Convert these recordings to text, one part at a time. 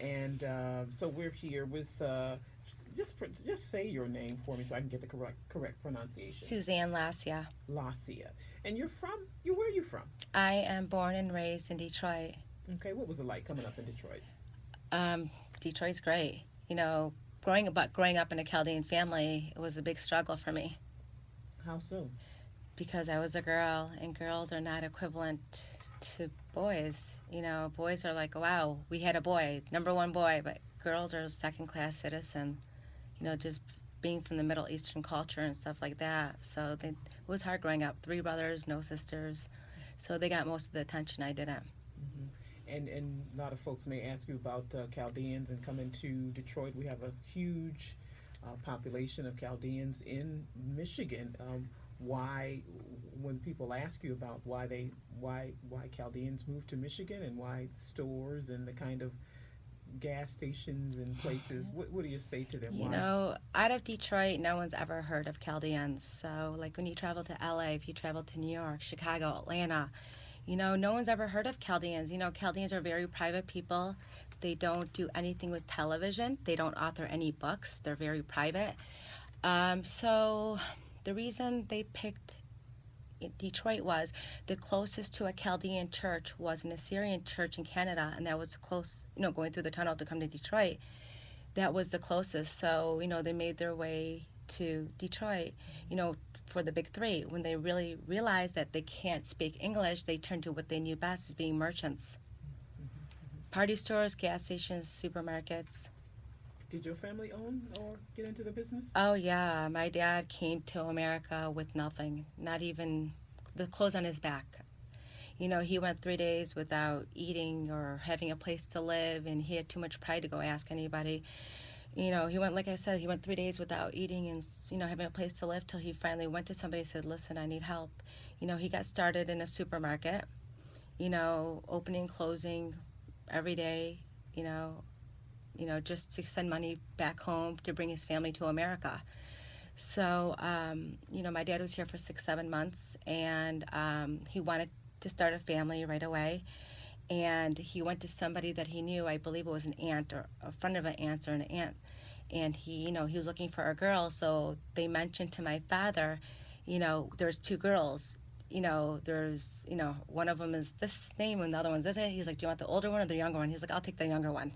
And so we're here with just say your name for me so I can get the correct pronunciation. Suzanne Lossia. Lacia. And you where are you from? I am born and raised in Detroit. Okay, what was it like coming up in Detroit? Um, Detroit's great. Growing up in a Chaldean family, it was a big struggle for me How so? because I was a girl, and girls are not equivalent to boys. Boys are like, wow, we had a boy, number one boy, but girls are second class citizen. Just being from the Middle Eastern culture and stuff like that. It was hard growing up. Three brothers, no sisters. So they got most of the attention. I didn't. Hmm. And a lot of folks may ask you about Chaldeans and coming to Detroit. We have a huge population of Chaldeans in Michigan. Why, when people ask you about why Chaldeans moved to Michigan and why stores and the kind of gas stations and places, what do you say to them? Why? Out of Detroit, no one's ever heard of Chaldeans. So, like when you travel to LA, if you travel to New York, Chicago, Atlanta, no one's ever heard of Chaldeans. Chaldeans are very private people. They don't do anything with television, they don't author any books, they're very private. So, the reason they picked Detroit was the closest to a Chaldean church was an Assyrian church in Canada, and that was close, going through the tunnel to come to Detroit. That was the closest. So, they made their way to Detroit, for the big three. When they really realized that they can't speak English, they turned to what they knew best as being merchants. Party stores, gas stations, supermarkets. Did your family own or get into the business? Oh, yeah. My dad came to America with nothing, not even the clothes on his back. He went 3 days without eating or having a place to live, and he had too much pride to go ask anybody. He went, like I said, he went 3 days without eating and, having a place to live till he finally went to somebody and said, listen, I need help. He got started in a supermarket, opening, closing every day, just to send money back home to bring his family to America. So, my dad was here for 6-7 months, and he wanted to start a family right away. And he went to somebody that he knew, I believe it was an aunt or a friend of an aunt or an aunt. And he was looking for a girl. So they mentioned to my father, there's two girls. There's, one of them is this name and the other one's this name. He's like, do you want the older one or the younger one? He's like, I'll take the younger one.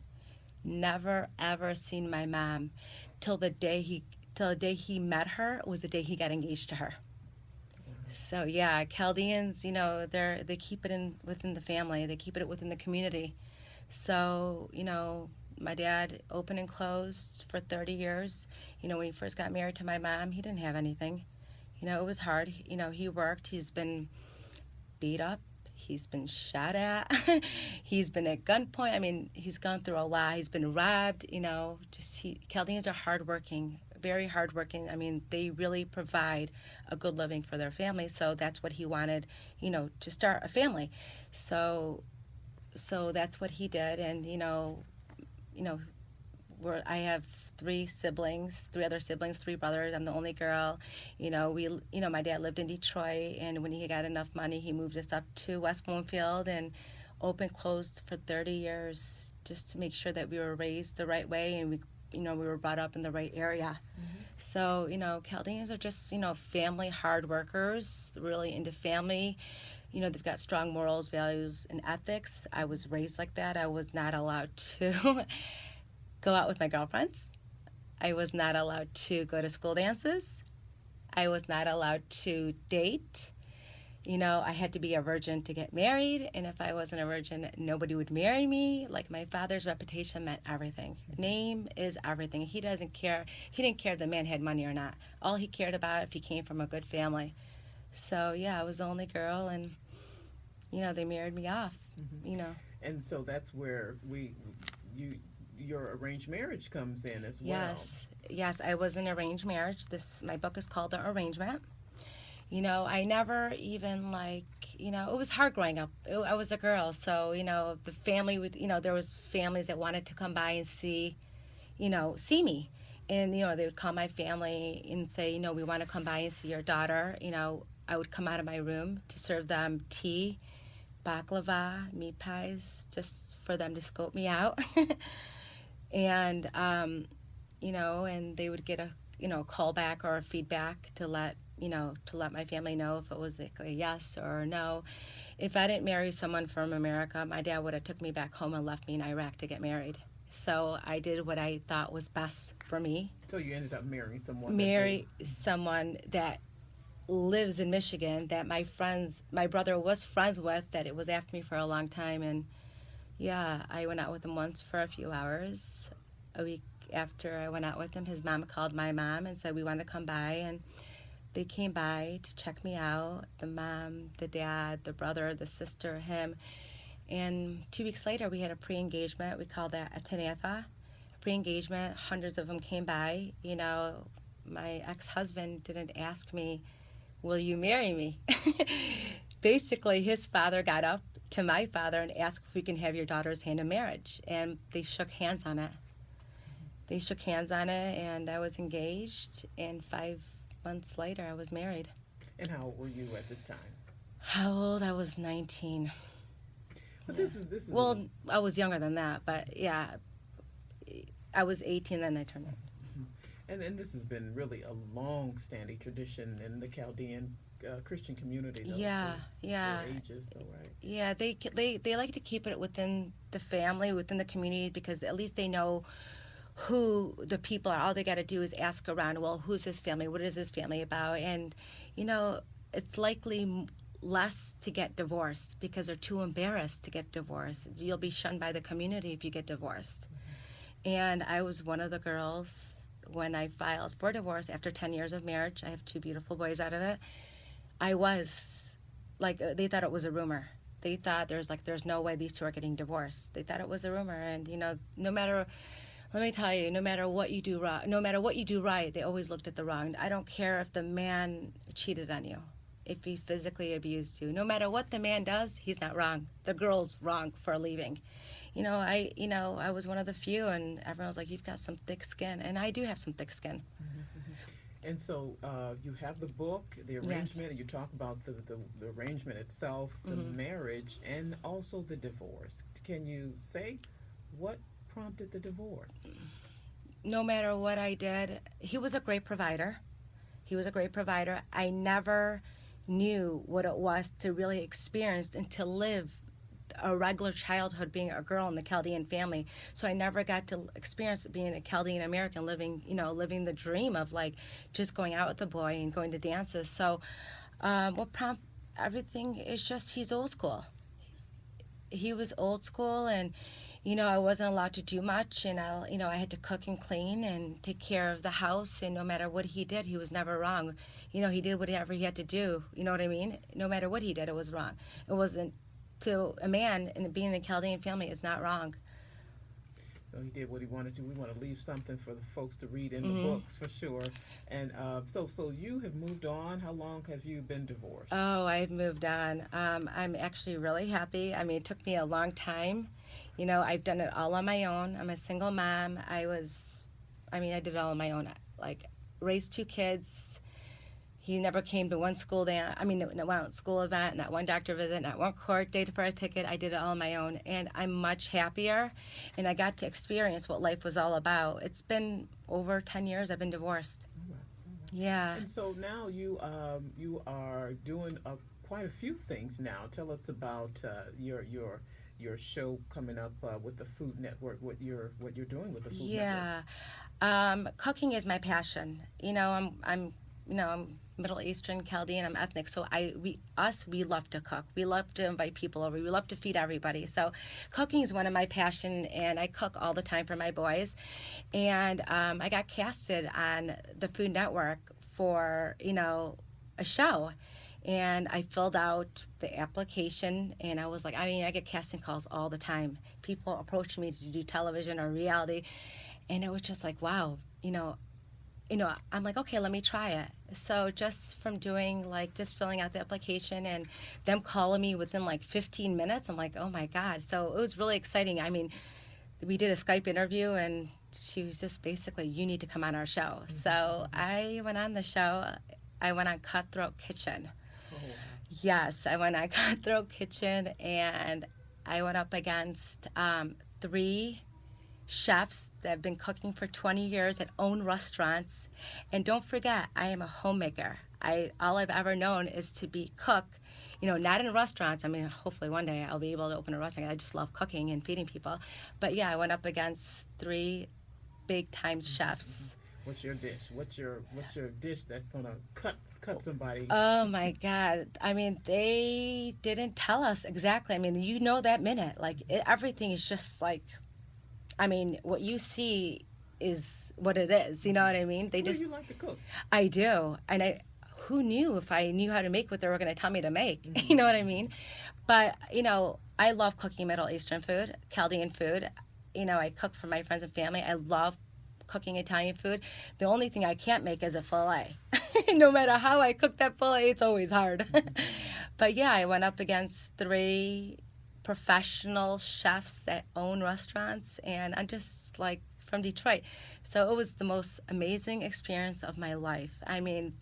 Never ever seen my mom till the day he met her was the day he got engaged to her. So yeah, Chaldeans, they keep it within the family. They keep it within the community. So my dad opened and closed for 30 years. When he first got married to my mom, he didn't have anything. It was hard. He worked. He's been beat up. He's been shot at. He's been at gunpoint. I mean, he's gone through a lot. He's been robbed. Chaldeans are hardworking, very hardworking. I mean, they really provide a good living for their family. So that's what he wanted, to start a family. So that's what he did. And I have three other siblings, three brothers. I'm the only girl. My dad lived in Detroit, and when he got enough money, he moved us up to West Bloomfield and opened, closed for 30 years just to make sure that we were raised the right way and we were brought up in the right area. Mm-hmm. So, Chaldeans are just, family hard workers, really into family. They've got strong morals, values, and ethics. I was raised like that. I was not allowed to go out with my girlfriends. I was not allowed to go to school dances. I was not allowed to date. I had to be a virgin to get married, and if I wasn't a virgin, nobody would marry me. Like, my father's reputation meant everything. Name is everything. He doesn't care. He didn't care if the man had money or not. All he cared about if he came from a good family. So, yeah, I was the only girl, and, they married me off, And so that's where your arranged marriage comes in as well. Yes, I was in arranged marriage. My book is called The Arrangement. I never even it was hard growing up. I was a girl, so the family would, there was families that wanted to come by and see me, and they would call my family and say, we want to come by and see your daughter. I would come out of my room to serve them tea, baklava, meat pies, just for them to scope me out. And, and they would get a, call back or a feedback to let my family know if it was like a yes or a no. If I didn't marry someone from America, my dad would have took me back home and left me in Iraq to get married. So I did what I thought was best for me. So you ended up marrying someone. Someone that lives in Michigan that my brother was friends with, that it was after me for a long time. And yeah, I went out with him once for a few hours. A week after I went out with him, his mom called my mom and said we want to come by, and they came by to check me out. The mom, the dad, the brother, the sister, him. And 2 weeks later, we had a pre-engagement. We called that a tanatha, a pre-engagement. Hundreds of them came by. My ex-husband didn't ask me, will you marry me? Basically, his father got up to my father and asked if we can have your daughter's hand in marriage. And they shook hands on it. And I was engaged. And 5 months later, I was married. And how old were you at this time? How old? I was 19. But this is. Well, I was younger than that, but yeah, I was 18 then I turned 19. And this has been really a long-standing tradition in the Chaldean Christian community, though. For ages, though, right? Yeah, they like to keep it within the family, within the community, because at least they know who the people are. All they got to do is ask around, well, who's this family? What is this family about? And, it's likely less to get divorced because they're too embarrassed to get divorced. You'll be shunned by the community if you get divorced. And I was one of the girls when I filed for divorce after 10 years of marriage. I have 2 beautiful boys out of it. I was like, they thought it was a rumor. They thought there's no way these two are getting divorced. They thought it was a rumor. And, no matter what you do wrong, no matter what you do right, they always looked at the wrong. I don't care if the man cheated on you, if he physically abused you. No matter what the man does, he's not wrong. The girl's wrong for leaving. I was one of the few, and everyone was like, you've got some thick skin. And I do have some thick skin. And so you have the book, the arrangement, Yes. and you talk about the arrangement itself, the marriage, and also the divorce. Can you say what prompted the divorce? No matter what I did, he was a great provider. I never knew what it was to really experience and to live a regular childhood being a girl in the Chaldean family. So I never got to experience being a Chaldean American, living the dream of just going out with a boy and going to dances. So what prompted everything is just he's old school. He was old school, and I wasn't allowed to do much, and I had to cook and clean and take care of the house, and no matter what he did, he was never wrong. He did whatever he had to do, you know what I mean? No matter what he did, it was wrong. It wasn't, to a man, and being in a Chaldean family is not wrong. So he did what he wanted to. We want to leave something for the folks to read in the books, for sure. And so you have moved on. How long have you been divorced? Oh, I've moved on. I'm actually really happy. I mean, it took me a long time. I've done it all on my own. I'm a single mom. I did it all on my own. Raised 2 kids. He never came to one school one school event, not one doctor visit, not one court date for a ticket. I did it all on my own, and I'm much happier, and I got to experience what life was all about. It's been over 10 years I've been divorced. All right. Yeah. And so now you are doing quite a few things now. Tell us about your show coming up with the Food Network. What you're doing with the Food Network. Yeah. Cooking is my passion. I'm Middle Eastern, Chaldean, I'm ethnic, so we love to cook. We love to invite people over. We love to feed everybody. So cooking is one of my passion, and I cook all the time for my boys. And I got casted on the Food Network for, a show. And I filled out the application, and I was like, I get casting calls all the time. People approach me to do television or reality, and it was just like, wow, I'm like, okay, let me try it. So just from doing, just filling out the application and them calling me within 15 minutes, I'm like, oh my God. So it was really exciting. I mean, we did a Skype interview, and she was just basically, you need to come on our show. So I went on the show. I went on Cutthroat Kitchen. Oh, wow. Yes, I went on Cutthroat Kitchen, and I went up against 3 chefs that have been cooking for 20 years that own restaurants. And don't forget, I am a homemaker. All I've ever known is to be cook, not in restaurants. I mean, hopefully one day I'll be able to open a restaurant. I just love cooking and feeding people. But yeah, I went up against 3 big time chefs. What's your dish? What's your dish that's gonna cut somebody? Oh my God. I mean, they didn't tell us exactly. I mean, that minute. Like, everything is just like, I mean, what you see is what it is. You know what I mean? What do you like to cook? I do. And who knew if I knew how to make what they were going to tell me to make? Mm-hmm. You know what I mean? But, I love cooking Middle Eastern food, Chaldean food. I cook for my friends and family. I love cooking Italian food. The only thing I can't make is a filet. No matter how I cook that filet, it's always hard. But yeah, I went up against 3 professional chefs that own restaurants, and I'm just like from Detroit. So it was the most amazing experience of my life. I mean,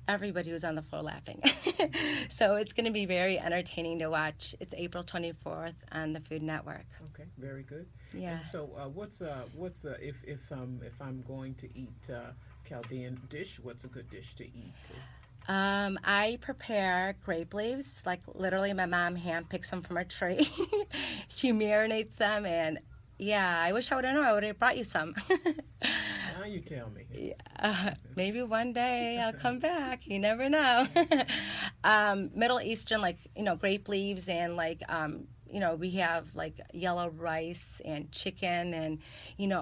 everybody was on the floor laughing. So it's going to be very entertaining to watch. It's April 24th on the Food Network. Okay, very good. Yeah. And so, if I'm going to eat Chaldean dish, what's a good dish to eat? I prepare grape leaves. Like, literally, my mom hand picks them from a tree. She marinates them, and yeah, I wish I would have known. I would have brought you some. Now you tell me. Maybe one day I'll come back. You never know. Middle Eastern, like, grape leaves, and like, we have like yellow rice and chicken, and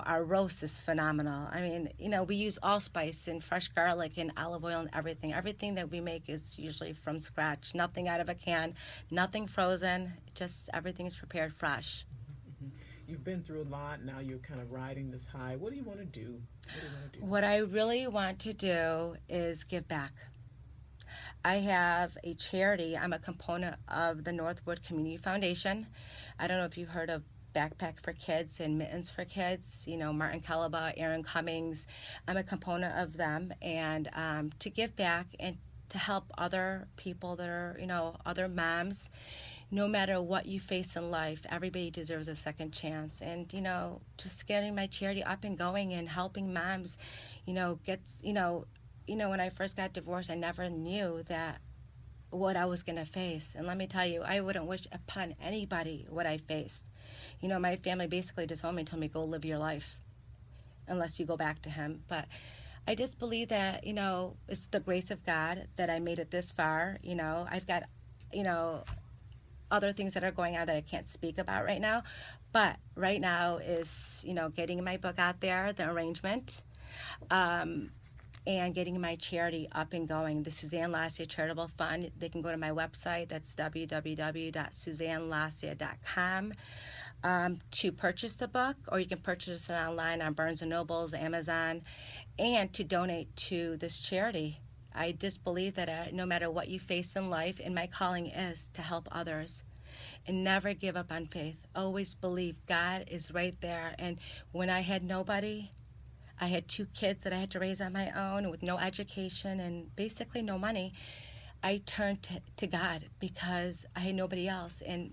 our roast is phenomenal. I mean, we use allspice and fresh garlic and olive oil and everything that we make is usually from scratch, nothing out of a can, nothing frozen, just everything is prepared fresh. You've been through a lot. Now you're kind of riding this high. What do you want to do? What I really want to do is give back. I have a charity. I'm a component of the Northwood Community Foundation. I don't know if you've heard of Backpack for Kids and Mittens for Kids. Martin Calaba, Aaron Cummings. I'm a component of them, and to give back and to help other people that are, other moms. No matter what you face in life, everybody deserves a second chance. And, just getting my charity up and going and helping moms, gets, when I first got divorced, I never knew that what I was going to face. And let me tell you, I wouldn't wish upon anybody what I faced. My family basically disowned me and told me, go live your life unless you go back to him. But I just believe that, it's the grace of God that I made it this far. I've got, other things that are going on that I can't speak about right now. But right now is, getting my book out there, The Arrangement, and getting my charity up and going, the Suzanne Lossia Charitable Fund. They can go to my website. That's www.suzannelossia.com to purchase the book, or you can purchase it online on Barnes & Nobles, Amazon, and to donate to this charity. I just believe that no matter what you face in life, and my calling is to help others, and never give up on faith. Always believe God is right there. And when I had nobody, I had 2 kids that I had to raise on my own with no education and basically no money, I turned to God because I had nobody else. And,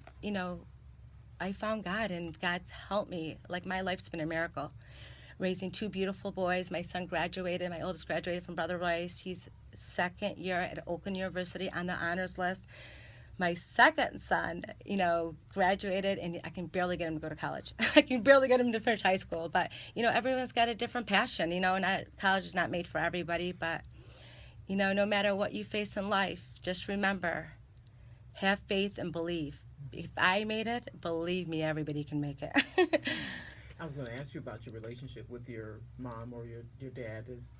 I found God, and God's helped me. Like, my life's been a miracle. Raising 2 beautiful boys. My son graduated. My oldest graduated from Brother Rice. He's second year at Oakland University on the honors list. My second son, graduated, and I can barely get him to go to college. I can barely get him to finish high school. But, everyone's got a different passion. College is not made for everybody. But, no matter what you face in life, just remember, have faith and believe. If I made it, believe me, everybody can make it. I was going to ask you about your relationship with your mom or your dad. Is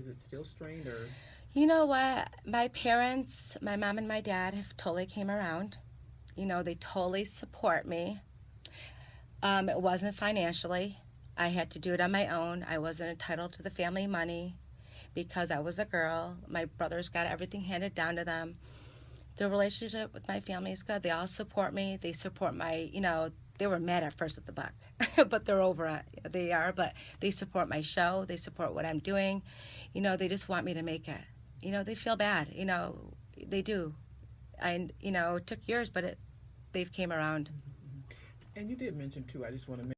it still strained, or? You know what? My parents, my mom and my dad, have totally came around. They totally support me. It wasn't financially. I had to do it on my own. I wasn't entitled to the family money because I was a girl. My brothers got everything handed down to them. The relationship with my family is good. They all support me. They support my, they were mad at first with the book, but they're over it. They are, but they support my show. They support what I'm doing. They just want me to make it. They feel bad. they do. And, it took years, but they've came around. And you did mention too, I just want to